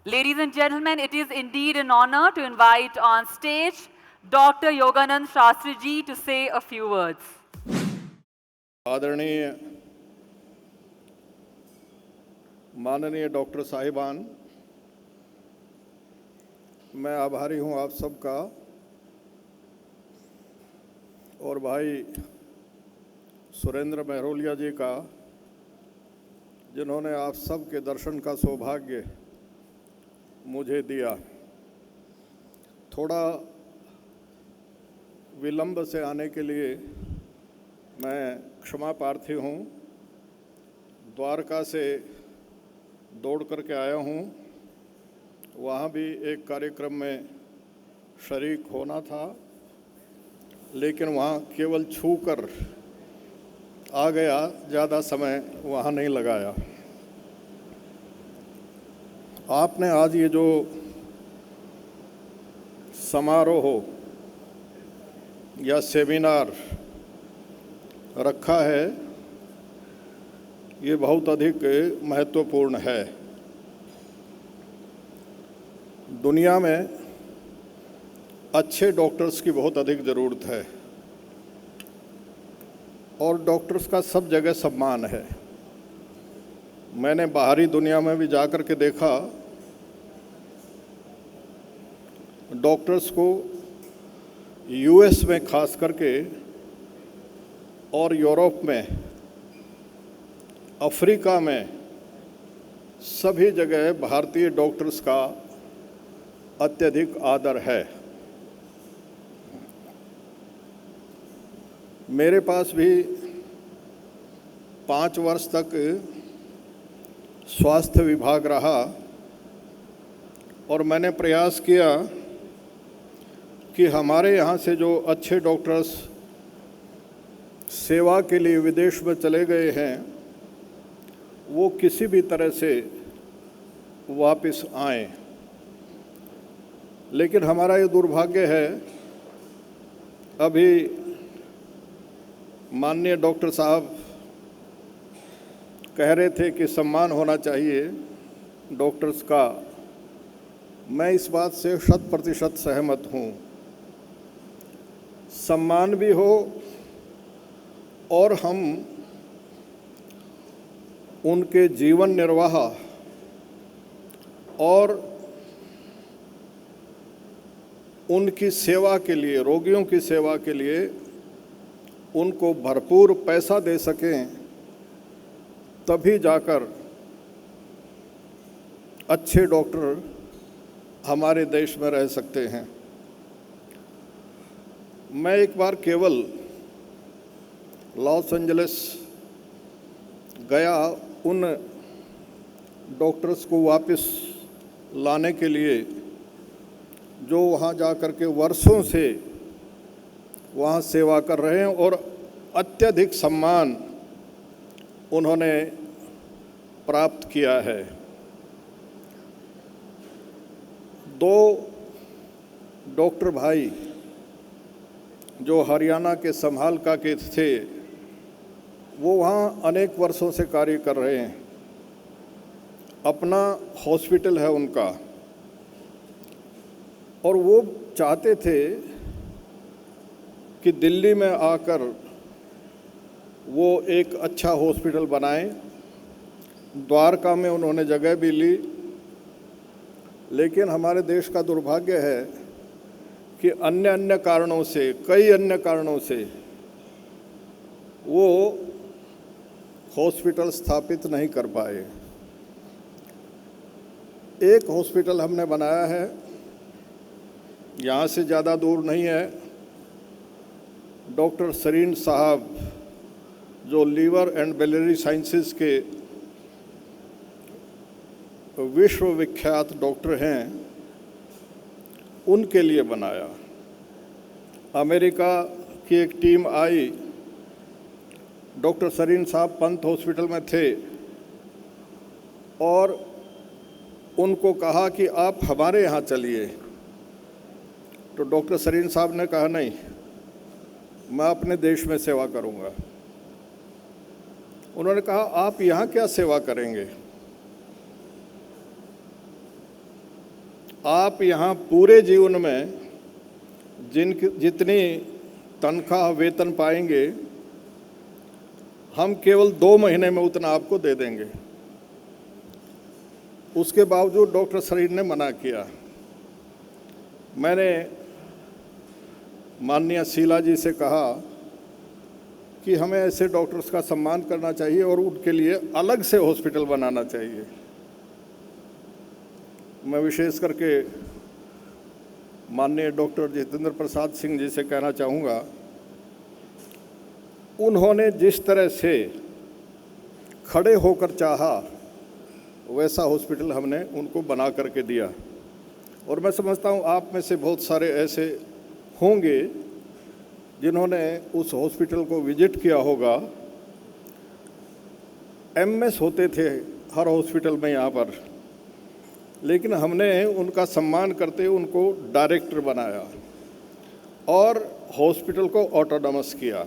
Ladies and gentlemen, it is indeed an honor to invite on stage Dr. Yoganand Shastri ji to say a few words. आदरणीय माननीय doctor साहिबान, मैं आभारी हूं आप सबका और भाई सुरेंद्र महरोलिया जी का, जिन्होंने आप सब के दर्शन का सौभाग्य मुझे दिया। थोड़ा विलंब से आने के लिए मैं क्षमा प्रार्थी हूँ। द्वारका से दौड़ करके आया हूँ, वहाँ भी एक कार्यक्रम में शरीक होना था, लेकिन वहाँ केवल छू कर आ गया, ज़्यादा समय वहाँ नहीं लगाया। आपने आज ये जो समारोह या सेमिनार रखा है, ये बहुत अधिक महत्वपूर्ण है। दुनिया में अच्छे डॉक्टर्स की बहुत अधिक ज़रूरत है और डॉक्टर्स का सब जगह सम्मान है। मैंने बाहरी दुनिया में भी जा कर के देखा, डॉक्टर्स को यूएस में खास करके और यूरोप में, अफ्रीका में, सभी जगह भारतीय डॉक्टर्स का अत्यधिक आदर है। मेरे पास भी 5 वर्ष तक स्वास्थ्य विभाग रहा और मैंने प्रयास किया कि हमारे यहाँ से जो अच्छे डॉक्टर्स सेवा के लिए विदेश में चले गए हैं, वो किसी भी तरह से वापस आएं। लेकिन हमारा ये दुर्भाग्य है, अभी माननीय डॉक्टर साहब कह रहे थे कि सम्मान होना चाहिए डॉक्टर्स का। मैं इस बात से 100% सहमत हूँ। सम्मान भी हो और हम उनके जीवन निर्वाह और उनकी सेवा के लिए, रोगियों की सेवा के लिए उनको भरपूर पैसा दे सकें, तभी जाकर अच्छे डॉक्टर हमारे देश में रह सकते हैं। मैं एक बार केवल लॉस एंजलिस गया उन डॉक्टर्स को वापस लाने के लिए जो वहाँ जा कर के वर्षों से वहाँ सेवा कर रहे हैं और अत्यधिक सम्मान उन्होंने प्राप्त किया है। 2 डॉक्टर भाई जो हरियाणा के संभालका के थे, वो वहाँ अनेक वर्षों से कार्य कर रहे हैं। अपना हॉस्पिटल है उनका और वो चाहते थे कि दिल्ली में आकर वो एक अच्छा हॉस्पिटल बनाएं। द्वारका में उन्होंने जगह भी ली, लेकिन हमारे देश का दुर्भाग्य है कि अन्य कारणों से, कई अन्य कारणों से वो हॉस्पिटल स्थापित नहीं कर पाए। एक हॉस्पिटल हमने बनाया है, यहाँ से ज़्यादा दूर नहीं है। डॉक्टर सरीन साहब जो लीवर एंड बिलियरी साइंसेस के विश्वविख्यात डॉक्टर हैं, उनके लिए बनाया। अमेरिका की एक टीम आई, डॉक्टर सरीन साहब पंत हॉस्पिटल में थे और उनको कहा कि आप हमारे यहाँ चलिए। तो डॉक्टर सरीन साहब ने कहा नहीं, मैं अपने देश में सेवा करूँगा। उन्होंने कहा आप यहाँ क्या सेवा करेंगे? आप यहाँ पूरे जीवन में जितनी तनख्वाह वेतन पाएंगे, हम केवल 2 महीने में उतना आपको दे देंगे। उसके बावजूद डॉक्टर सरीन ने मना किया। मैंने माननीय शीला जी से कहा कि हमें ऐसे डॉक्टर्स का सम्मान करना चाहिए और उनके लिए अलग से हॉस्पिटल बनाना चाहिए। मैं विशेष करके माननीय डॉक्टर जितेंद्र प्रसाद सिंह जी से कहना चाहूँगा, उन्होंने जिस तरह से खड़े होकर चाहा वैसा हॉस्पिटल हमने उनको बना करके दिया। और मैं समझता हूँ आप में से बहुत सारे ऐसे होंगे जिन्होंने उस हॉस्पिटल को विजिट किया होगा। एमएस होते थे हर हॉस्पिटल में यहाँ पर, लेकिन हमने उनका सम्मान करते उनको डायरेक्टर बनाया और हॉस्पिटल को ऑटोनॉमस किया।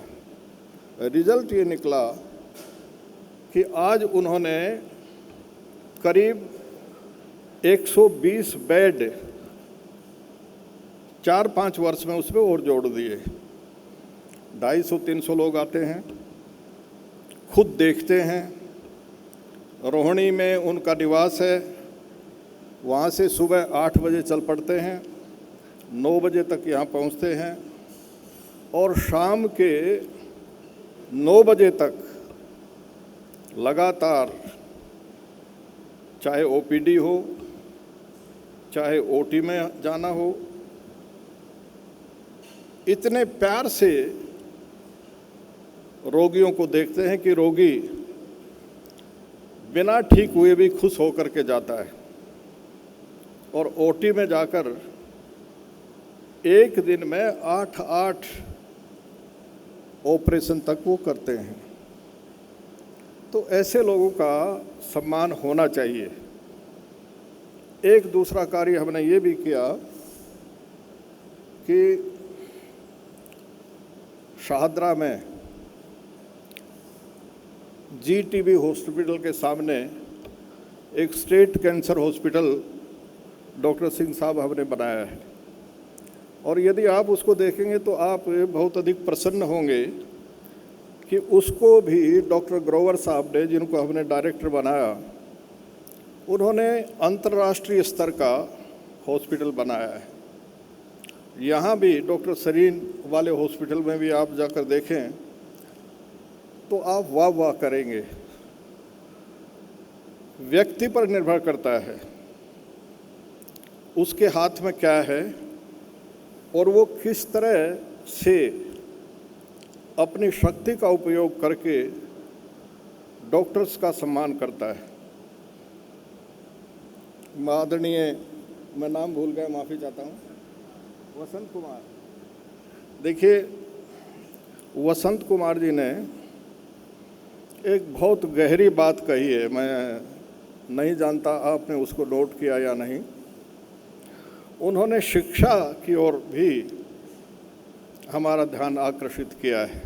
रिजल्ट ये निकला कि आज उन्होंने करीब 120 बेड 4-5 वर्ष में उसमें और जोड़ दिए। 250-300 लोग आते हैं, खुद देखते हैं। रोहिणी में उनका निवास है, वहाँ से सुबह 8 बजे चल पड़ते हैं, 9 बजे तक यहाँ पहुँचते हैं और शाम के 9 बजे तक लगातार, चाहे ओपीडी हो, चाहे ओटी में जाना हो, इतने प्यार से रोगियों को देखते हैं कि रोगी बिना ठीक हुए भी खुश होकर के जाता है। और ओटी में जाकर एक दिन में 8 ऑपरेशन तक वो करते हैं। तो ऐसे लोगों का सम्मान होना चाहिए। एक दूसरा कार्य हमने ये भी किया कि शाहदरा में जीटीबी हॉस्पिटल के सामने एक state cancer hospital doctor Singh साहब हमने बनाया है। और यदि आप उसको देखेंगे तो आप बहुत अधिक प्रसन्न होंगे कि उसको भी डॉक्टर ग्रोवर साहब ने, जिनको हमने डायरेक्टर बनाया, उन्होंने अंतर्राष्ट्रीय स्तर का हॉस्पिटल बनाया है। यहाँ भी डॉक्टर सरीन वाले हॉस्पिटल में भी आप जाकर देखें तो आप वाह वाह करेंगे। व्यक्ति पर निर्भर करता है उसके हाथ में क्या है और वो किस तरह से अपनी शक्ति का उपयोग करके डॉक्टर्स का सम्मान करता है। आदरणीय, मैं नाम भूल गया, माफ़ी चाहता हूँ, वसंत कुमार। देखिए, वसंत कुमार जी ने एक बहुत गहरी बात कही है। मैं नहीं जानता आपने उसको नोट किया या नहीं। उन्होंने शिक्षा की ओर भी हमारा ध्यान आकर्षित किया है।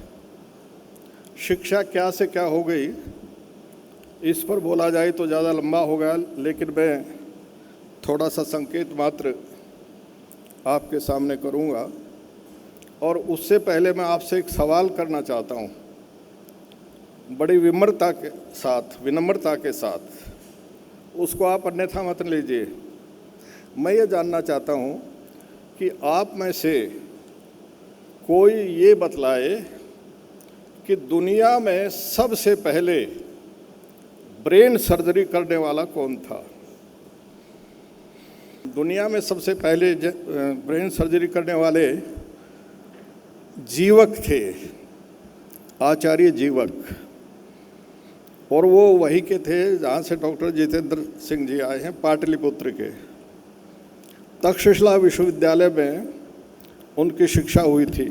शिक्षा क्या से क्या हो गई, इस पर बोला जाए तो ज़्यादा लंबा होगा, लेकिन मैं थोड़ा सा संकेत मात्र आपके सामने करूंगा। और उससे पहले मैं आपसे एक सवाल करना चाहता हूं, बड़ी विनम्रता के साथ। उसको आप अन्यथा मत लीजिए। मैं ये जानना चाहता हूं कि आप में से कोई ये बतलाए कि दुनिया में सबसे पहले ब्रेन सर्जरी करने वाला कौन था। दुनिया में सबसे पहले ब्रेन सर्जरी करने वाले जीवक थे, आचार्य जीवक। और वो वही के थे जहाँ से डॉक्टर जितेंद्र सिंह जी आए हैं, पाटलिपुत्र के। तक्षशिला विश्वविद्यालय में उनकी शिक्षा हुई थी।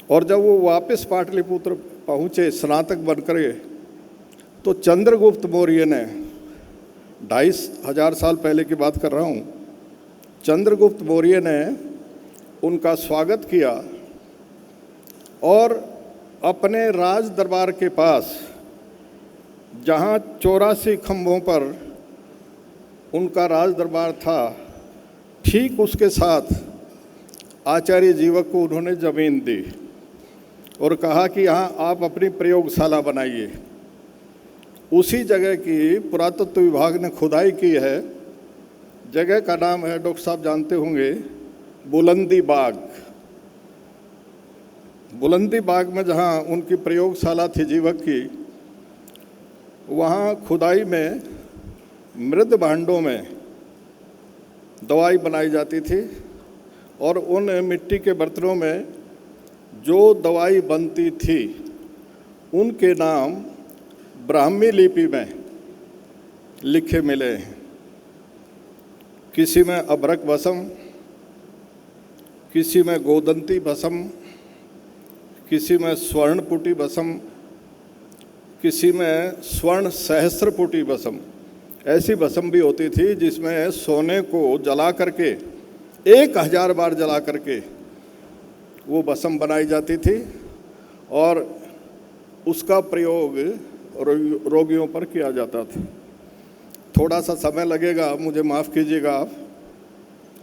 और जब वो वापस पाटलिपुत्र पहुँचे स्नातक बनकर, तो चंद्रगुप्त मौर्य ने, 2500 साल पहले की बात कर रहा हूँ, चंद्रगुप्त मौर्य ने उनका स्वागत किया और अपने राज दरबार के पास, जहाँ 84 खंभों पर उनका राज दरबार था, ठीक उसके साथ आचार्य जीवक को उन्होंने ज़मीन दी और कहा कि यहाँ आप अपनी प्रयोगशाला बनाइए। उसी जगह की पुरातत्व विभाग ने खुदाई की है। जगह का नाम है, डॉक्टर साहब जानते होंगे, बुलंदी बाग। बुलंदी बाग में जहाँ उनकी प्रयोगशाला थी जीवक की, वहाँ खुदाई में मृद भांडों में दवाई बनाई जाती थी और उन मिट्टी के बर्तनों में जो दवाई बनती थी उनके नाम ब्राह्मी लिपि में लिखे मिले हैं। किसी में अभ्रक भस्म, किसी में गोदंती भस्म, किसी में स्वर्णपुटी भस्म, किसी में स्वर्ण सहस्त्रपुटी भस्म। ऐसी भस्म भी होती थी जिसमें सोने को जला करके 1000 बार जला करके वो भस्म बनाई जाती थी और उसका प्रयोग रोगियों पर किया जाता था। थोड़ा सा समय लगेगा, मुझे माफ़ कीजिएगा आप,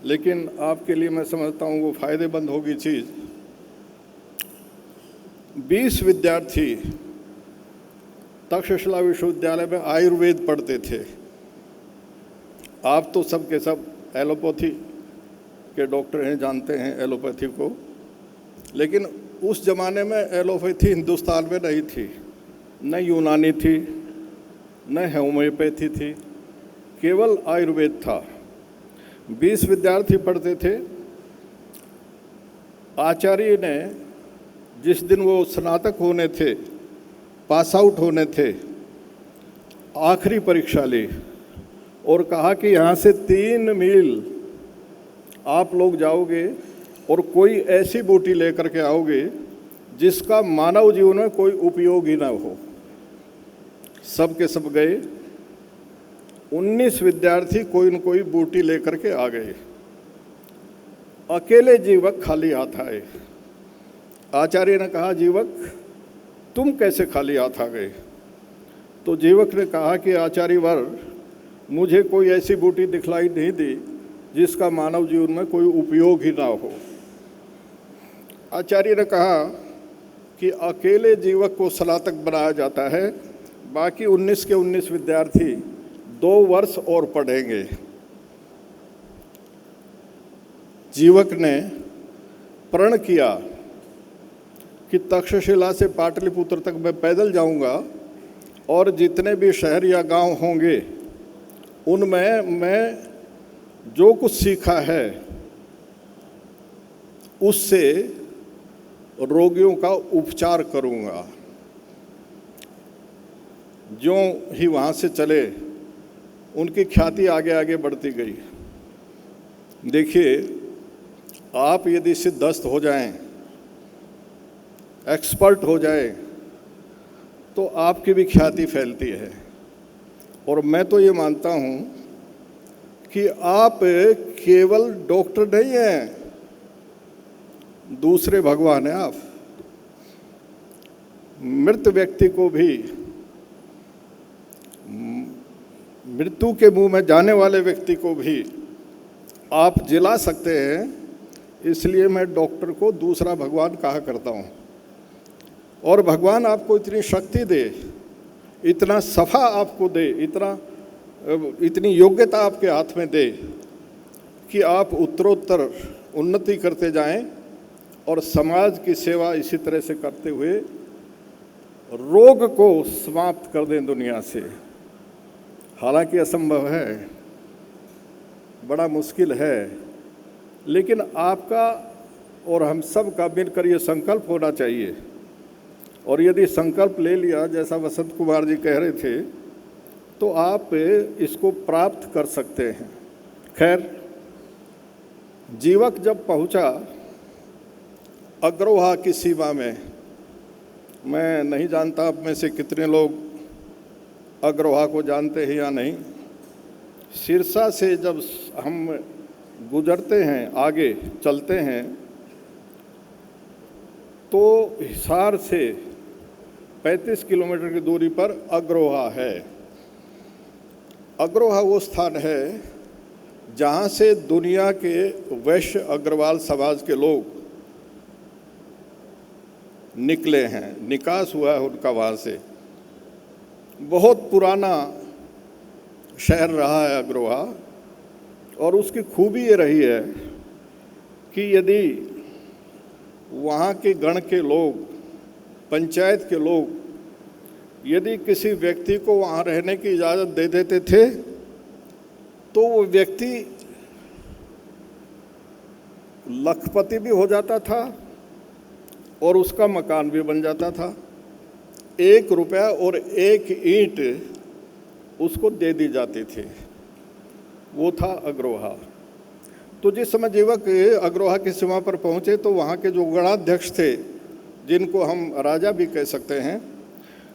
लेकिन आपके लिए मैं समझता हूँ वो फ़ायदेमंद होगी चीज़। 20 विद्यार्थी तक्षशिला विश्वविद्यालय में आयुर्वेद पढ़ते थे। आप तो सब के सब एलोपैथी के डॉक्टर हैं, जानते हैं एलोपैथी को, लेकिन उस ज़माने में एलोपैथी हिंदुस्तान में नहीं थी, न यूनानी थी, न होम्योपैथी थी, केवल आयुर्वेद था। 20 विद्यार्थी पढ़ते थे। आचार्य ने जिस दिन वो स्नातक होने थे, पास आउट होने थे, आखिरी परीक्षा ली और कहा कि यहाँ से 3 मील आप लोग जाओगे और कोई ऐसी बूटी लेकर के आओगे जिसका मानव जीवन में कोई उपयोग ही ना हो। सब के सब गए। 19 विद्यार्थी कोई न कोई बूटी लेकर के आ गए। अकेले जीवक खाली हाथ आए। आचार्य ने कहा, जीवक तुम कैसे खाली हाथ आ गए? तो जीवक ने कहा कि आचार्य वर, मुझे कोई ऐसी बूटी दिखलाई नहीं दी जिसका मानव जीवन में कोई उपयोग ही ना हो। आचार्य ने कहा कि अकेले जीवक को स्नातक बनाया जाता है, बाकी 19 के 19 विद्यार्थी 2 वर्ष और पढ़ेंगे। जीवक ने प्रण किया कि तक्षशिला से पाटलिपुत्र तक मैं पैदल जाऊंगा और जितने भी शहर या गांव होंगे उनमें मैं जो कुछ सीखा है उससे रोगियों का उपचार करूंगा। ज्यों ही वहाँ से चले, उनकी ख्याति आगे आगे बढ़ती गई। देखिए, आप यदि सिद्धस्त हो जाएं, एक्सपर्ट हो जाएं, तो आपकी भी ख्याति फैलती है। और मैं तो ये मानता हूँ कि आप केवल डॉक्टर नहीं हैं, दूसरे भगवान हैं आप। मृत व्यक्ति को भी, मृत्यु के मुंह में जाने वाले व्यक्ति को भी आप जिला सकते हैं। इसलिए मैं डॉक्टर को दूसरा भगवान कहा करता हूँ। और भगवान आपको इतनी शक्ति दे, इतना सफा आपको दे, इतनी योग्यता आपके हाथ में दे कि आप उत्तरोत्तर उन्नति करते जाएं और समाज की सेवा इसी तरह से करते हुए रोग को समाप्त कर दें दुनिया से। हालांकि असंभव है, बड़ा मुश्किल है, लेकिन आपका और हम सब का मिलकर ये संकल्प होना चाहिए। और यदि संकल्प ले लिया, जैसा वसंत कुमार जी कह रहे थे, तो आप इसको प्राप्त कर सकते हैं। खैर, जीवक जब पहुंचा अग्रवाह की सीमा में, मैं नहीं जानता आप में से कितने लोग अग्रवाह को जानते हैं या नहीं। सिरसा से जब हम गुजरते हैं, आगे चलते हैं, तो हिसार से 35 किलोमीटर की दूरी पर अग्रवाह है। अग्रवाह वो स्थान है जहाँ से दुनिया के वैश्य अग्रवाल समाज के लोग निकले हैं, निकास हुआ है उनका वहाँ से। बहुत पुराना शहर रहा है अग्रवाह, और उसकी खूबी ये रही है कि यदि वहाँ के गण के लोग, पंचायत के लोग यदि किसी व्यक्ति को वहाँ रहने की इजाज़त दे देते थे तो वो व्यक्ति लखपति भी हो जाता था और उसका मकान भी बन जाता था। 1 रुपया और 1 ईंट उसको दे दी जाती थी। वो था अग्रवाह। तो जिस समय जीवक अग्रवाह की सीमा पर पहुँचे तो वहाँ के जो गणाध्यक्ष थे, जिनको हम राजा भी कह सकते हैं,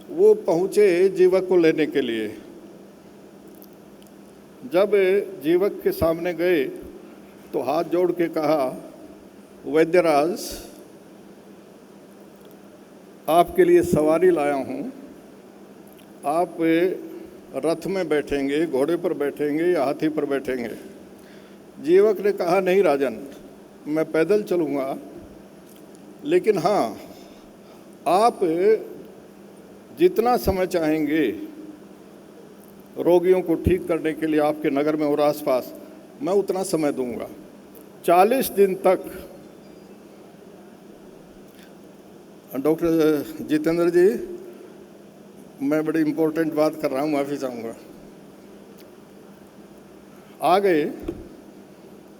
वो पहुँचे जीवक को लेने के लिए। जब जीवक के सामने गए तो हाथ जोड़ के कहा, वैद्यराज, आपके लिए सवारी लाया हूँ। आप रथ में बैठेंगे, घोड़े पर बैठेंगे या हाथी पर बैठेंगे? जीवक ने कहा, नहीं राजन, मैं पैदल चलूँगा, लेकिन हाँ, आप जितना समय चाहेंगे रोगियों को ठीक करने के लिए आपके नगर में और आसपास, मैं उतना समय दूंगा। 40 दिन तक। डॉक्टर जितेंद्र जी, मैं बड़ी इम्पोर्टेंट बात कर रहा हूँ, माफ़ी चाहूँगा। आ गए,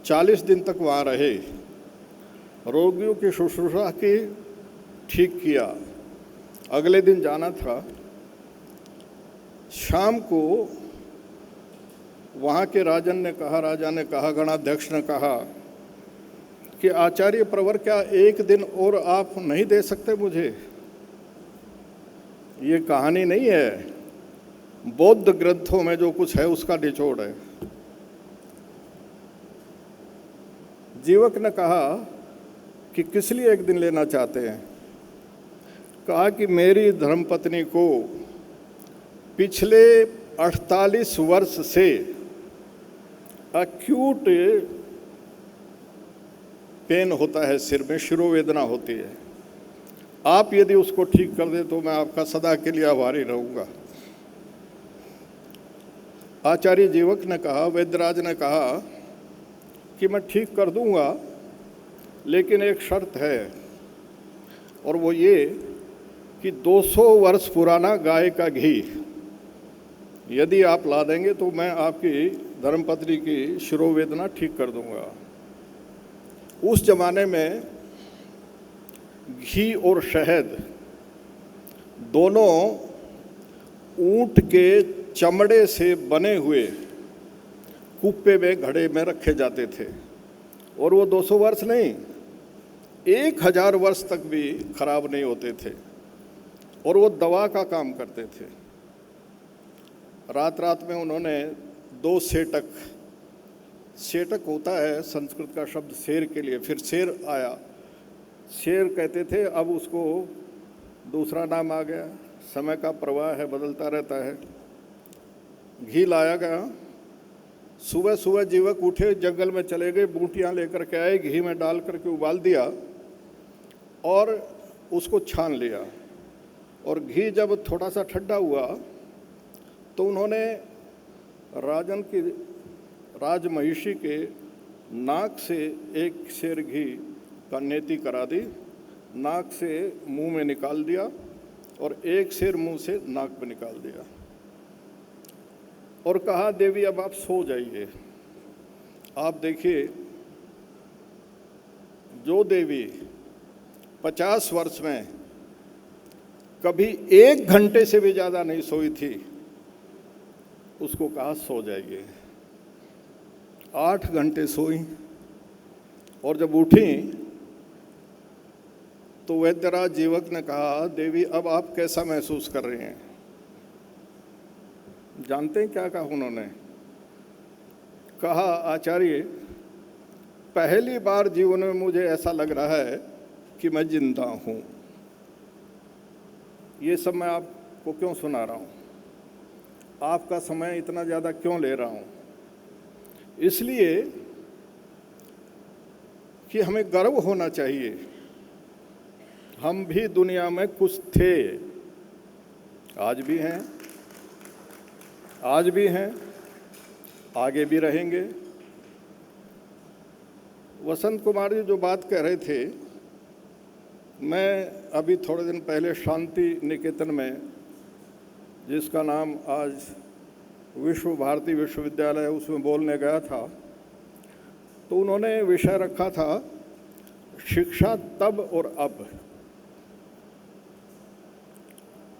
40 दिन तक वहाँ रहे, रोगियों की शुश्रूषा की, ठीक किया। अगले दिन जाना था। शाम को वहाँ के राजा ने कहा, गणाध्यक्ष ने कहा कि आचार्य प्रवर, क्या 1 दिन और आप नहीं दे सकते मुझे? ये कहानी नहीं है, बौद्ध ग्रंथों में जो कुछ है उसका निचोड़ है। जीवक ने कहा कि किस लिए 1 दिन लेना चाहते हैं? कहा कि मेरी धर्मपत्नी को पिछले 48 वर्ष से एक्यूट पेन होता है, सिर में शिरोवेदना होती है। आप यदि उसको ठीक कर दे तो मैं आपका सदा के लिए आभारी रहूँगा। आचार्य जीवक ने कहा, वैद्यराज ने कहा कि मैं ठीक कर दूँगा, लेकिन एक शर्त है, और वो ये कि 200 वर्ष पुराना गाय का घी यदि आप ला देंगे तो मैं आपकी धर्मपत्नी की शिरोवेदना ठीक कर दूंगा। उस जमाने में घी और शहद दोनों ऊंट के चमड़े से बने हुए कुप्पे में, घड़े में रखे जाते थे, और वो 200 वर्ष नहीं, 1000 वर्ष तक भी खराब नहीं होते थे, और वो दवा का काम करते थे। रात रात में उन्होंने 2 सेटक, सेटक होता है संस्कृत का शब्द शेर के लिए, फिर शेर आया, शेर कहते थे, अब उसको दूसरा नाम आ गया। समय का प्रवाह है, बदलता रहता है। घी लाया गया। सुबह सुबह जीवक उठे, जंगल में चले गए, बूटियाँ लेकर के आए, घी में डाल करके उबाल दिया और उसको छान लिया। और घी जब थोड़ा सा ठंडा हुआ तो उन्होंने राजमहिषी के नाक से 1 सेर घी का नेति करा दी, नाक से मुंह में निकाल दिया और 1 सेर मुंह से नाक में निकाल दिया, और कहा, देवी अब आप सो जाइए। आप देखिए, जो देवी 50 वर्ष में कभी 1 घंटे से भी ज़्यादा नहीं सोई थी, उसको कहा सो जाइए। 8 घंटे सोई, और जब उठी तो वैद्यराज जीवक ने कहा, देवी अब आप कैसा महसूस कर रही हैं? जानते हैं क्या कहा उन्होंने? कहा, आचार्य, पहली बार जीवन में मुझे ऐसा लग रहा है कि मैं जिंदा हूँ। ये सब मैं आपको क्यों सुना रहा हूँ? आपका समय इतना ज़्यादा क्यों ले रहा हूँ, इसलिए कि हमें गर्व होना चाहिए। हम भी दुनिया में कुछ थे, आज भी हैं, आगे भी रहेंगे। वसंत कुमार जी जो बात कह रहे थे, मैं अभी थोड़े दिन पहले शांति निकेतन में, जिसका नाम आज विश्व भारती विश्वविद्यालय है, उसमें बोलने गया था, तो उन्होंने विषय रखा था शिक्षा तब और अब।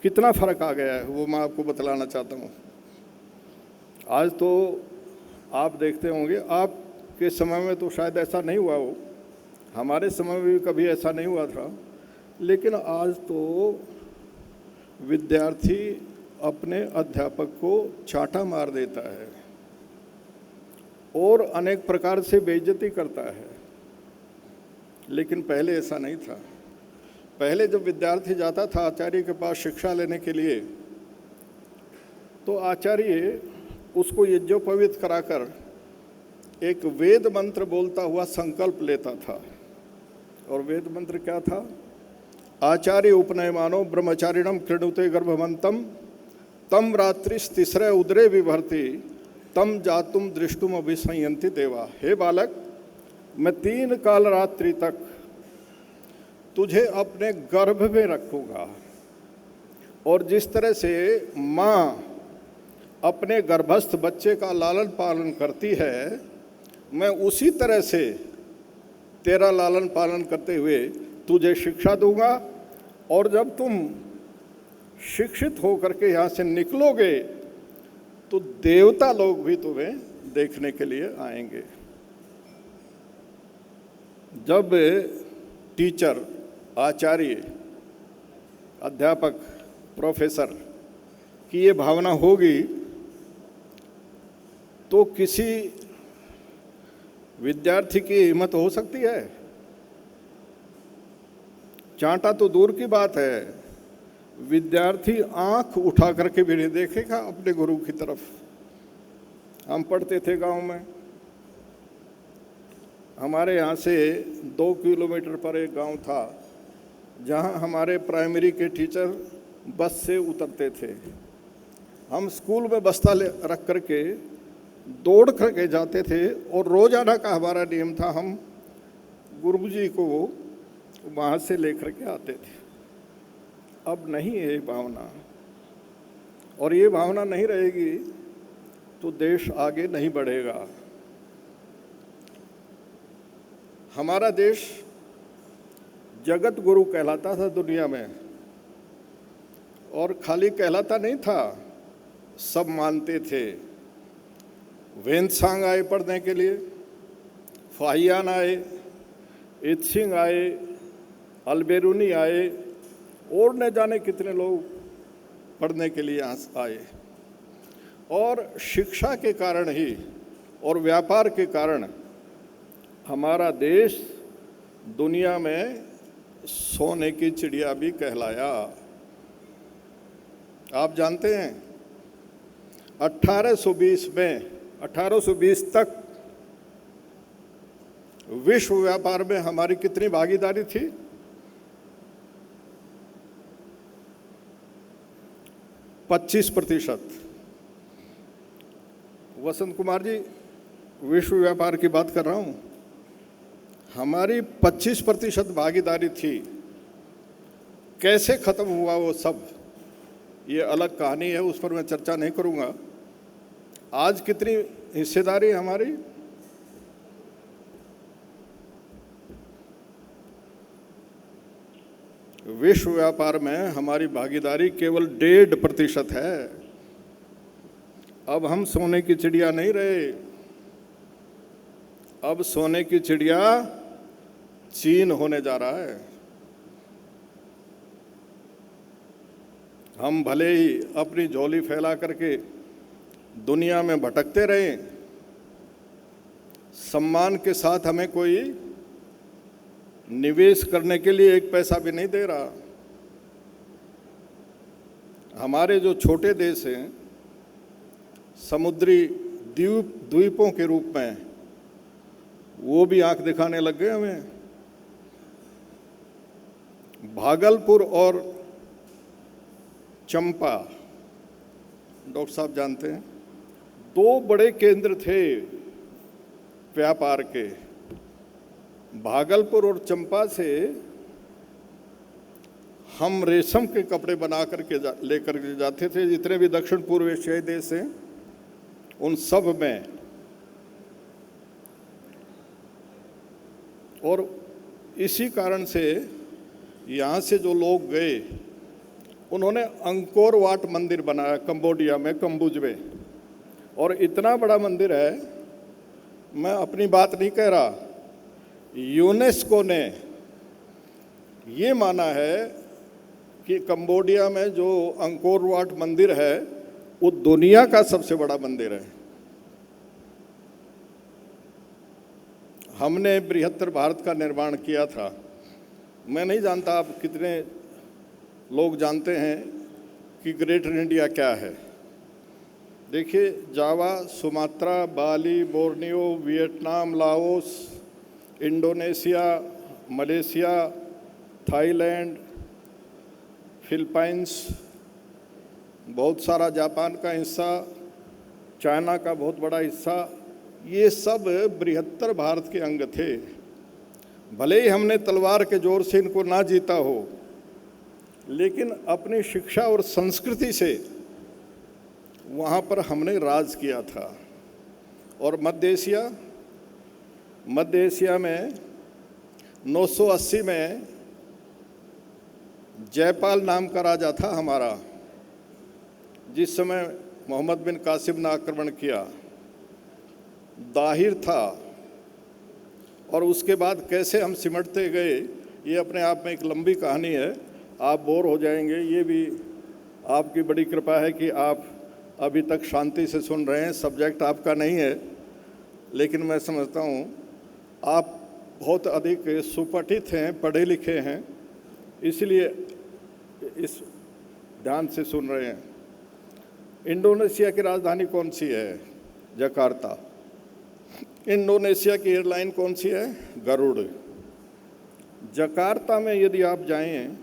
कितना फर्क आ गया है वो मैं आपको बतलाना चाहता हूँ। आज तो आप देखते होंगे, आपके समय में तो शायद ऐसा नहीं हुआ हो, हमारे समय में भी कभी ऐसा नहीं हुआ था, लेकिन आज तो विद्यार्थी अपने अध्यापक को चांटा मार देता है और अनेक प्रकार से बेइज्जती करता है। लेकिन पहले ऐसा नहीं था। पहले जब विद्यार्थी जाता था आचार्य के पास शिक्षा लेने के लिए, तो आचार्य उसको यज्ञोपवीत कराकर एक वेद मंत्र बोलता हुआ संकल्प लेता था। और वेद मंत्र क्या था? आचार्य उपनयमानो ब्रह्मचारिणम कृणुते गर्भवंतम तम रात्रिस्तिस्रे उदरे विभर्ति तम जातुम दृष्टुम अभिसंयंति देवा। हे बालक, मैं 3 काल रात्रि तक तुझे अपने गर्भ में रखूँगा, और जिस तरह से माँ अपने गर्भस्थ बच्चे का लालन पालन करती है, मैं उसी तरह से तेरा लालन पालन करते हुए तुझे शिक्षा दूंगा। और जब तुम शिक्षित होकर के यहाँ से निकलोगे तो देवता लोग भी तुम्हें देखने के लिए आएंगे। जब टीचर, आचार्य, अध्यापक, प्रोफेसर की ये भावना होगी तो किसी विद्यार्थी की हिम्मत हो सकती है। चांटा तो दूर की बात है, विद्यार्थी आंख उठा करके भी नहीं देखेगा अपने गुरु की तरफ। हम पढ़ते थे गांव में, हमारे यहाँ से 2 किलोमीटर पर एक गांव था जहाँ हमारे प्राइमरी के टीचर बस से उतरते थे। हम स्कूल में बस्ता रख करके दौड़ करके जाते थे, और रोजाना का हमारा नियम था, हम गुरुजी को वहाँ से लेकर के आते थे। अब नहीं है ये भावना, और ये भावना नहीं रहेगी तो देश आगे नहीं बढ़ेगा। हमारा देश जगत गुरु कहलाता था दुनिया में, और खाली कहलाता नहीं था, सब मानते थे। वेंत्सांग आए पढ़ने के लिए, फाहियान आए, इत्सिंग आए, अलबेरुनी आए, और न जाने कितने लोग पढ़ने के लिए आए। और शिक्षा के कारण ही और व्यापार के कारण हमारा देश दुनिया में सोने की चिड़िया भी कहलाया। आप जानते हैं 1820 तक विश्व व्यापार में हमारी कितनी भागीदारी थी? 25%। वसंत कुमार जी, विश्व व्यापार की बात कर रहा हूं, हमारी 25% भागीदारी थी। कैसे खत्म हुआ वो सब, ये अलग कहानी है, उस पर मैं चर्चा नहीं करूंगा। आज कितनी हिस्सेदारी है हमारी? विश्व व्यापार में हमारी भागीदारी केवल 1.5% है। अब हम सोने की चिड़िया नहीं रहे, अब सोने की चिड़िया चीन होने जा रहा है। हम भले ही अपनी झोली फैला करके दुनिया में भटकते रहे, सम्मान के साथ हमें कोई निवेश करने के लिए 1 पैसा भी नहीं दे रहा। हमारे जो छोटे देश हैं समुद्री द्वीपों के रूप में, वो भी आंख दिखाने लग गए हमें। भागलपुर और चंपा, डॉक्टर साहब जानते हैं, दो बड़े केंद्र थे व्यापार के। भागलपुर और चंपा से हम रेशम के कपड़े बना करके लेकर के जाते थे। जितने भी दक्षिण पूर्व एशियाई देश हैं उन सब में, और इसी कारण से यहाँ से जो लोग गए उन्होंने अंकोर वाट मंदिर बनाया कंबोडिया में, कम्बुज में। और इतना बड़ा मंदिर है, मैं अपनी बात नहीं कह रहा, यूनेस्को ने ये माना है कि कंबोडिया में जो अंकोर वाट मंदिर है वो दुनिया का सबसे बड़ा मंदिर है। हमने बृहत्तर भारत का निर्माण किया था। मैं नहीं जानता आप कितने लोग जानते हैं कि ग्रेटर इंडिया क्या है। देखिए, Java, Sumatra, Bali, Borneo, Vietnam, Laos, Indonesia, Malaysia, Thailand, Philippines, बहुत सारा जापान का हिस्सा, चाइना का बहुत बड़ा हिस्सा, ये सब बृहत्तर भारत के अंग थे। भले ही हमने तलवार के जोर से इनको ना जीता हो, लेकिन अपनी शिक्षा और संस्कृति से वहाँ पर हमने राज किया था। और मध्य एशिया में 980 में जयपाल नाम का राजा था हमारा, जिस समय मोहम्मद बिन कासिम ने आक्रमण किया। दाहिर था, और उसके बाद कैसे हम सिमटते गए ये अपने आप में एक लंबी कहानी है, आप बोर हो जाएंगे। ये भी आपकी बड़ी कृपा है कि आप अभी तक शांति से सुन रहे हैं। सब्जेक्ट आपका नहीं है, लेकिन मैं समझता हूँ आप बहुत अधिक सुपठित हैं, पढ़े लिखे हैं, इसलिए इस ध्यान से सुन रहे हैं। इंडोनेशिया की राजधानी कौन सी है? जकार्ता। इंडोनेशिया की एयरलाइन कौन सी है? गरुड़। जकार्ता में यदि आप जाएं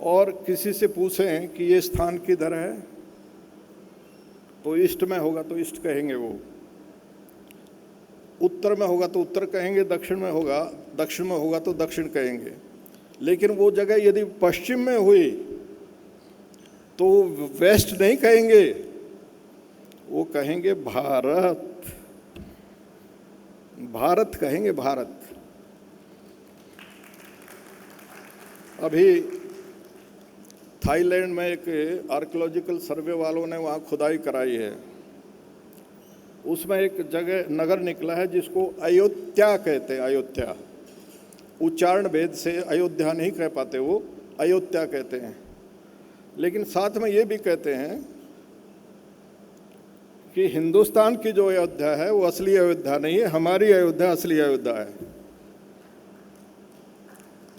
और किसी से पूछें कि ये स्थान किधर है, तो ईस्ट में होगा तो ईस्ट कहेंगे वो, उत्तर में होगा तो उत्तर कहेंगे, दक्षिण में होगा तो दक्षिण कहेंगे। लेकिन वो जगह यदि पश्चिम में हुई तो वेस्ट नहीं कहेंगे, वो कहेंगे भारत। भारत कहेंगे, भारत। अभी थाईलैंड में एक आर्कियोलॉजिकल सर्वे वालों ने वहाँ खुदाई कराई है, उसमें एक जगह नगर निकला है जिसको अयोध्या कहते हैं। अयोध्या, उच्चारण भेद से अयोध्या नहीं कह पाते, वो अयोध्या कहते हैं। लेकिन साथ में ये भी कहते हैं कि हिंदुस्तान की जो अयोध्या है वो असली अयोध्या नहीं है, हमारी अयोध्या असली अयोध्या है।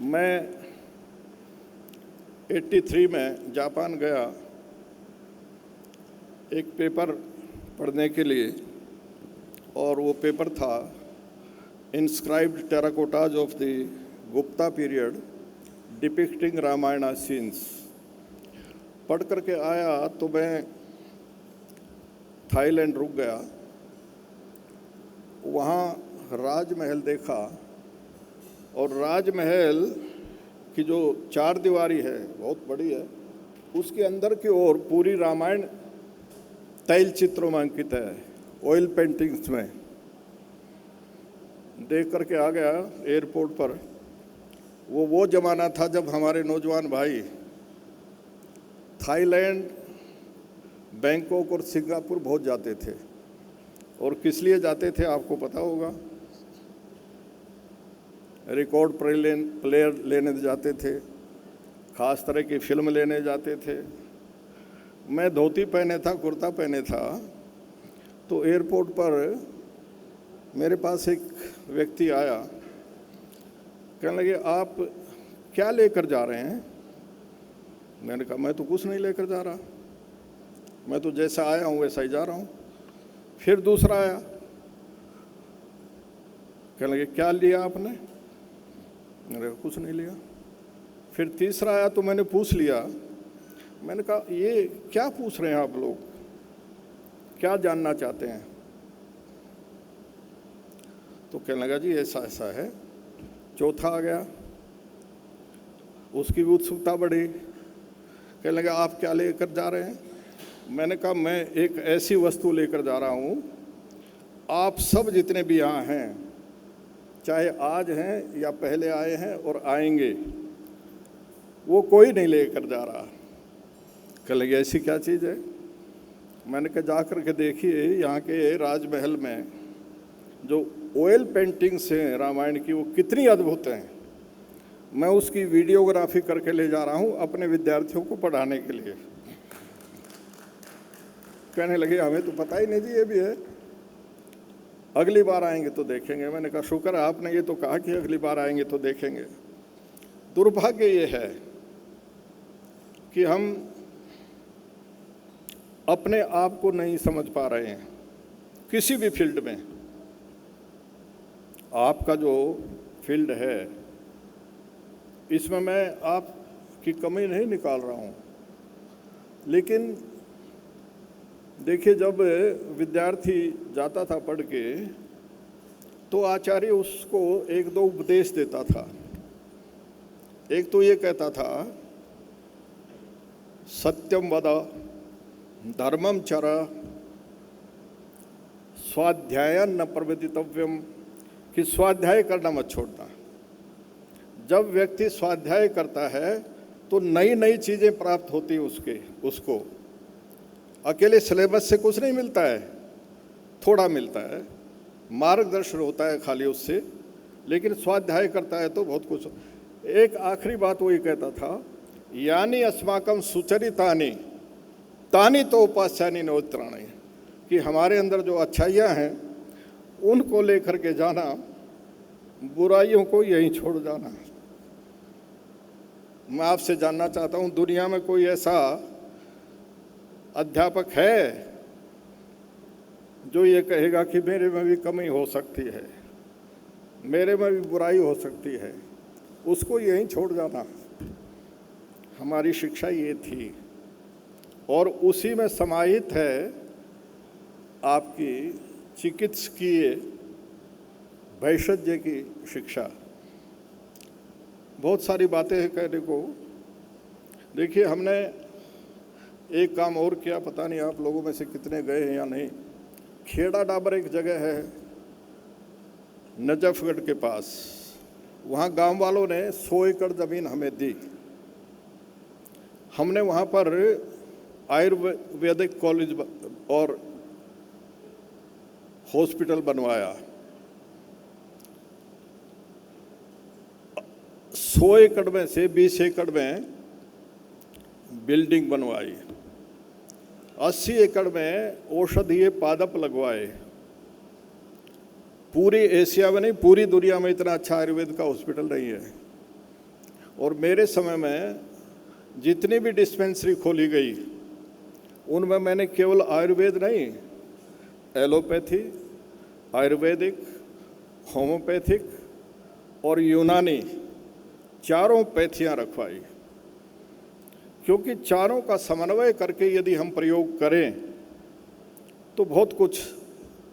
मैं 83 में जापान गया एक पेपर पढ़ने के लिए, और वो पेपर था inscribed terracottas of the Gupta period depicting Ramayana scenes. पढ़ करके आया तो मैं थाईलैंड रुक गया, वहाँ राजमहल देखा, और राजमहल की जो चार दीवारी है बहुत बड़ी है, उसके अंदर की ओर पूरी रामायण तैल चित्रों में अंकित है, ऑयल पेंटिंग्स में। देख करके आ गया एयरपोर्ट पर। वो ज़माना था जब हमारे नौजवान भाई थाईलैंड, बैंकॉक और सिंगापुर बहुत जाते थे। और किस लिए जाते थे आपको पता होगा? रिकॉर्ड प्लेयर लेने जाते थे, खास तरह की फिल्म लेने जाते थे। मैं धोती पहने था, कुर्ता पहने था, तो एयरपोर्ट पर मेरे पास एक व्यक्ति आया, कहने लगे आप क्या लेकर जा रहे हैं? मैंने कहा मैं तो कुछ नहीं लेकर जा रहा। मैं तो जैसा आया हूँ वैसा ही जा रहा हूँ। फिर दूसरा आया, कहने लगे क्या लिया आपने? मैंने कहा कुछ नहीं लिया। फिर तीसरा आया तो मैंने पूछ लिया, मैंने कहा ये क्या पूछ रहे हैं आप लोग, क्या जानना चाहते हैं? तो कहने लगा जी ऐसा ऐसा है। चौथा आ गया, उसकी भी उत्सुकता बढ़ी, कहने लगा आप क्या लेकर जा रहे हैं? मैंने कहा मैं एक ऐसी वस्तु लेकर जा रहा हूँ, आप सब जितने भी यहाँ हैं, चाहे आज हैं या पहले आए हैं और आएंगे, वो कोई नहीं लेकर जा रहा। कहने लगे ऐसी क्या चीज़ है? मैंने कहा जा कर के देखिए, यहाँ के राजमहल में जो ऑयल पेंटिंग्स हैं रामायण की, वो कितनी अद्भुत हैं। मैं उसकी वीडियोग्राफी करके ले जा रहा हूँ अपने विद्यार्थियों को पढ़ाने के लिए। कहने लगे हमें तो पता ही नहीं जी ये भी है, अगली बार आएंगे तो देखेंगे। मैंने कहा शुक्र है आपने ये तो कहा कि अगली बार आएंगे तो देखेंगे। दुर्भाग्य ये है कि हम अपने आप को नहीं समझ पा रहे हैं किसी भी फील्ड में। आपका जो फील्ड है इसमें मैं आपकी कमी नहीं निकाल रहा हूँ, लेकिन देखिए जब विद्यार्थी जाता था पढ़ के तो आचार्य उसको एक दो उपदेश देता था। एक तो ये कहता था सत्यम वद धर्मम चर स्वाध्याय न प्रवर्तितव्यम, कि स्वाध्याय करना मत छोड़ना। जब व्यक्ति स्वाध्याय करता है तो नई नई चीज़ें प्राप्त होती उसको अकेले सिलेबस से कुछ नहीं मिलता है, थोड़ा मिलता है, मार्गदर्शन होता है खाली उससे, लेकिन स्वाध्याय करता है तो बहुत कुछ। एक आखिरी बात वो ये कहता था, यानी अस्माकम सुचरितानि तानि तो उपास्यानि नोत्राणि, कि हमारे अंदर जो अच्छाइयाँ हैं उनको लेकर के जाना, बुराइयों को यहीं छोड़ जाना। मैं आपसे जानना चाहता हूँ, दुनिया में कोई ऐसा अध्यापक है जो ये कहेगा कि मेरे में भी कमी हो सकती है, मेरे में भी बुराई हो सकती है, उसको यहीं छोड़ जाना। हमारी शिक्षा ये थी और उसी में समाहित है आपकी चिकित्सकीय वैषज्य की शिक्षा। बहुत सारी बातें हैं कहने को। देखिए हमने एक काम और किया, पता नहीं आप लोगों में से कितने गए हैं या नहीं। खेड़ा डाबर एक जगह है नजफगढ़ के पास, वहाँ गांव वालों ने 100 एकड़ ज़मीन हमें दी। हमने वहाँ पर आयुर्वेदिक कॉलेज और हॉस्पिटल बनवाया। 100 एकड़ में से 20 एकड़ में बिल्डिंग बनवाई, 80 एकड़ में औषधीय पादप लगवाए। पूरी एशिया में नहीं, पूरी दुनिया में इतना अच्छा आयुर्वेद का हॉस्पिटल नहीं है। और मेरे समय में जितनी भी डिस्पेंसरी खोली गई उनमें मैंने केवल आयुर्वेद नहीं, एलोपैथी, आयुर्वेदिक, होम्योपैथिक और यूनानी चारों पैथियाँ रखवाई, क्योंकि चारों का समन्वय करके यदि हम प्रयोग करें तो बहुत कुछ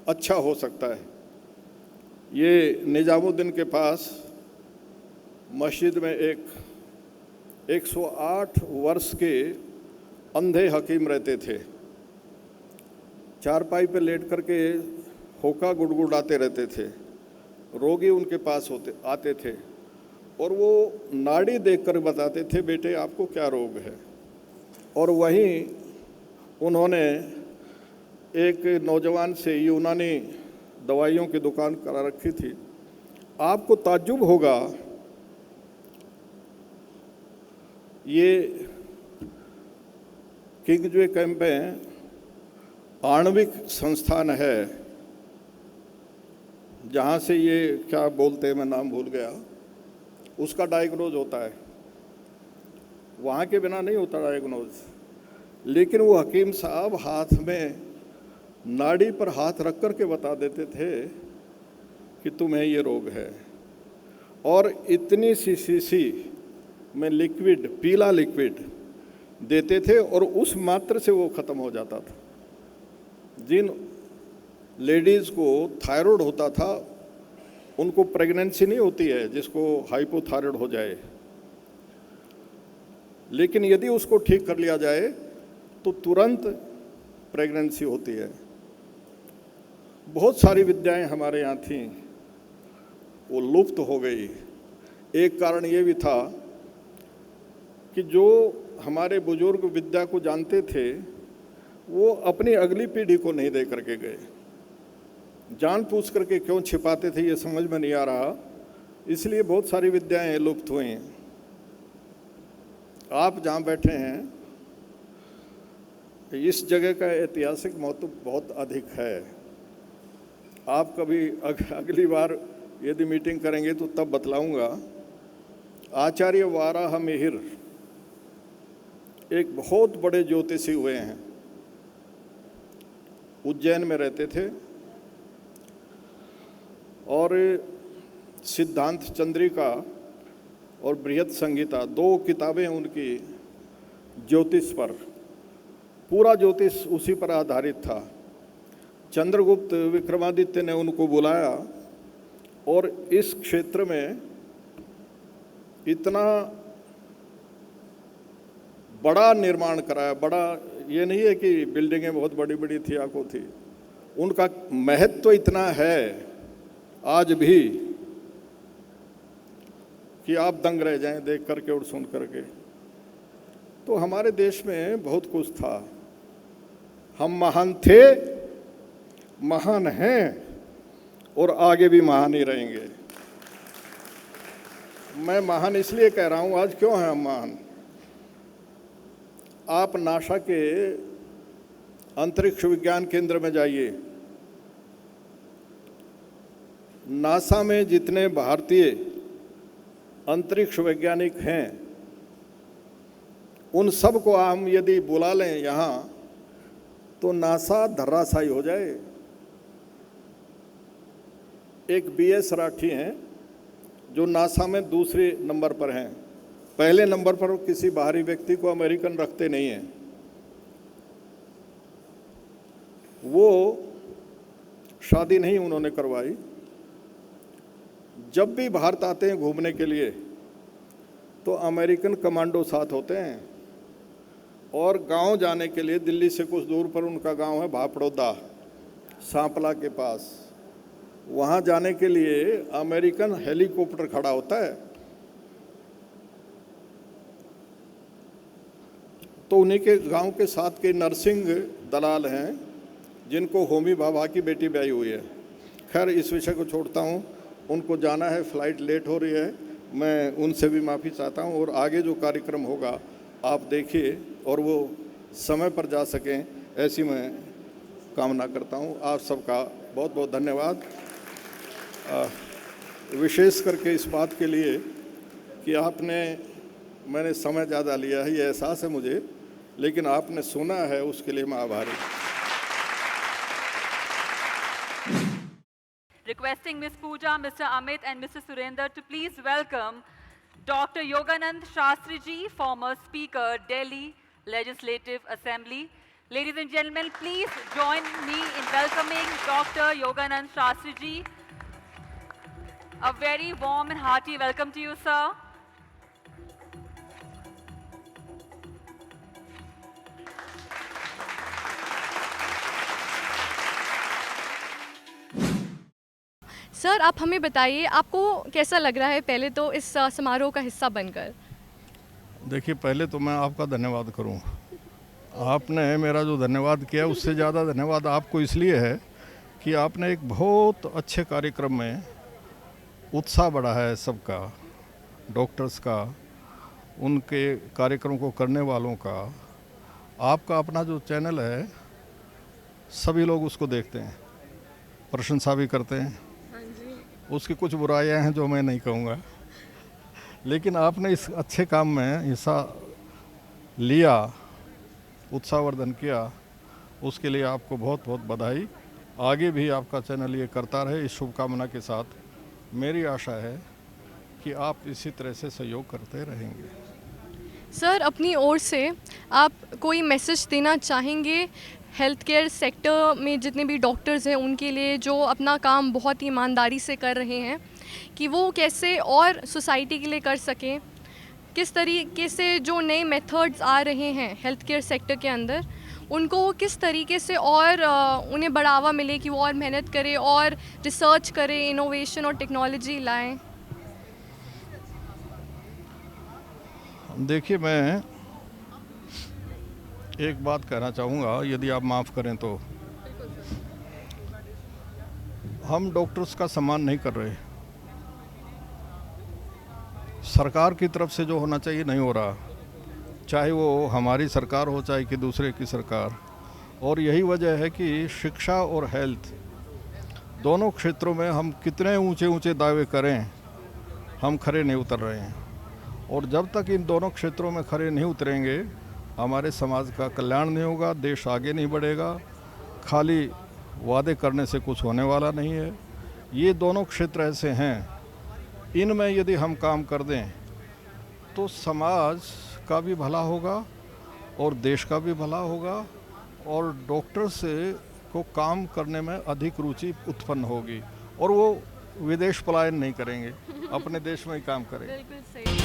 अच्छा हो सकता है। ये निजामुद्दीन के पास मस्जिद में एक 108 वर्ष के अंधे हकीम रहते थे। चारपाई पे लेट करके होका गुड़गुड़ाते रहते थे। रोगी उनके पास आते थे और वो नाड़ी देखकर बताते थे बेटे आपको क्या रोग है। और वहीं उन्होंने एक नौजवान से यूनानी दवाइयों की दुकान करा रखी थी। आपको ताज्जुब होगा, ये किंगजवे कैंप में आणविक संस्थान है जहाँ से ये क्या बोलते हैं, मैं नाम भूल गया, उसका डायग्नोज होता है। वहाँ के बिना नहीं होता डायग्नोज। लेकिन वो हकीम साहब हाथ में नाड़ी पर हाथ रख कर के बता देते थे कि तुम्हें ये रोग है, और इतनी सी शीशी में लिक्विड, पीला लिक्विड देते थे और उस मात्र से वो ख़त्म हो जाता था। जिन लेडीज़ को थायराइड होता था उनको प्रेगनेंसी नहीं होती है, जिसको हाइपोथायराइड हो जाए, लेकिन यदि उसको ठीक कर लिया जाए तो तुरंत प्रेगनेंसी होती है। बहुत सारी विद्याएं हमारे यहाँ थीं, वो लुप्त हो गई। एक कारण ये भी था कि जो हमारे बुजुर्ग विद्या को जानते थे वो अपनी अगली पीढ़ी को नहीं दे करके गए। जान पूछ करके क्यों छिपाते थे ये समझ में नहीं आ रहा, इसलिए बहुत सारी विद्याएं लुप्त हुई हैं। आप जहाँ बैठे हैं इस जगह का ऐतिहासिक महत्व बहुत अधिक है। आप कभी अगली बार यदि मीटिंग करेंगे तो तब बतलाऊंगा। आचार्य वाराह मिहिर एक बहुत बड़े ज्योतिषी हुए हैं, उज्जैन में रहते थे, और सिद्धांत चंद्रिका और बृहद संहिता 2 किताबें उनकी ज्योतिष पर, पूरा ज्योतिष उसी पर आधारित था। चंद्रगुप्त विक्रमादित्य ने उनको बुलाया और इस क्षेत्र में इतना बड़ा निर्माण कराया। बड़ा ये नहीं है कि बिल्डिंगें बहुत बड़ी बड़ी थी या को थी, उनका महत्व तो इतना है आज भी कि आप दंग रह जाएं देख करके और सुन करके। तो हमारे देश में बहुत कुछ था। हम महान थे, महान हैं और आगे भी महान ही रहेंगे। मैं महान इसलिए कह रहा हूं, आज क्यों हैं हम महान? आप नासा के अंतरिक्ष विज्ञान केंद्र में जाइए, नासा में जितने भारतीय अंतरिक्ष वैज्ञानिक हैं उन सब को हम यदि बुला लें यहाँ तो नासा धर्राशायी हो जाए। एक BS राठी हैं जो नासा में दूसरे नंबर पर हैं। पहले नंबर पर किसी बाहरी व्यक्ति को अमेरिकन रखते नहीं हैं। वो शादी नहीं उन्होंने करवाई। जब भी भारत आते हैं घूमने के लिए तो अमेरिकन कमांडो साथ होते हैं, और गांव जाने के लिए दिल्ली से कुछ दूर पर उनका गांव है भापड़ौदा, सांपला के पास। वहाँ जाने के लिए अमेरिकन हेलीकॉप्टर खड़ा होता है। तो उन्हीं के गांव के साथ के नरसिंह दलाल हैं जिनको होमी भाभा की बेटी ब्याही हुई है। खैर इस विषय को छोड़ता हूँ, उनको जाना है, फ्लाइट लेट हो रही है, मैं उनसे भी माफ़ी चाहता हूँ। और आगे जो कार्यक्रम होगा आप देखिए और वो समय पर जा सकें, ऐसी मैं कामना करता हूँ। आप सबका बहुत बहुत धन्यवाद, विशेष करके इस बात के लिए कि मैंने समय ज़्यादा लिया है, ये एहसास है मुझे, लेकिन आपने सुना है उसके लिए मैं आभारी हूँ। Requesting Ms. Pooja, Mr. Amit and Mr. Surender to please welcome Dr. Yoganand Shastri Ji, former Speaker, Delhi Legislative Assembly. Ladies and gentlemen, please join me in welcoming Dr. Yoganand Shastri Ji. A very warm and hearty welcome to you, sir. Sir, आप हमें बताइए आपको कैसा लग रहा है पहले तो इस समारोह का हिस्सा बनकर? देखिए, पहले तो मैं आपका धन्यवाद करूं। आपने मेरा जो धन्यवाद किया उससे ज़्यादा धन्यवाद आपको इसलिए है कि आपने एक बहुत अच्छे कार्यक्रम में उत्साह बढ़ा है सबका, डॉक्टर्स का, उनके कार्यक्रम को करने वालों का। आपका अपना जो चैनल है सभी लोग उसको देखते हैं, प्रशंसा भी करते हैं। उसकी कुछ बुराइयां हैं जो मैं नहीं कहूँगा, लेकिन आपने इस अच्छे काम में हिस्सा लिया उत्साहवर्धन किया, उसके लिए आपको बहुत बहुत बधाई। आगे भी आपका चैनल ये करता रहे, इस शुभकामना के साथ मेरी आशा है कि आप इसी तरह से सहयोग करते रहेंगे। सर, अपनी ओर से आप कोई मैसेज देना चाहेंगे हेल्थ केयर सेक्टर में जितने भी डॉक्टर्स हैं उनके लिए, जो अपना काम बहुत ही ईमानदारी से कर रहे हैं, कि वो कैसे और सोसाइटी के लिए कर सकें, किस तरीके से जो नए मेथड्स आ रहे हैं हेल्थ केयर सेक्टर के अंदर, उनको वो किस तरीके से और उन्हें बढ़ावा मिले कि वो और मेहनत करें और रिसर्च करें, इनोवेशन और टेक्नोलॉजी लाएं? देखिए, मैं एक बात कहना चाहूँगा, यदि आप माफ़ करें तो। हम डॉक्टर्स का सम्मान नहीं कर रहे। सरकार की तरफ से जो होना चाहिए नहीं हो रहा, चाहे वो हमारी सरकार हो चाहे कि दूसरे की सरकार। और यही वजह है कि शिक्षा और हेल्थ दोनों क्षेत्रों में हम कितने ऊंचे ऊंचे दावे करें, हम खरे नहीं उतर रहे हैं। और जब तक इन दोनों क्षेत्रों में खरे नहीं उतरेंगे, हमारे समाज का कल्याण नहीं होगा, देश आगे नहीं बढ़ेगा। खाली वादे करने से कुछ होने वाला नहीं है। ये दोनों क्षेत्र ऐसे हैं, इनमें यदि हम काम कर दें तो समाज का भी भला होगा और देश का भी भला होगा, और डॉक्टर से को काम करने में अधिक रुचि उत्पन्न होगी और वो विदेश पलायन नहीं करेंगे, अपने देश में ही काम करेंगे। बिल्कुल सही।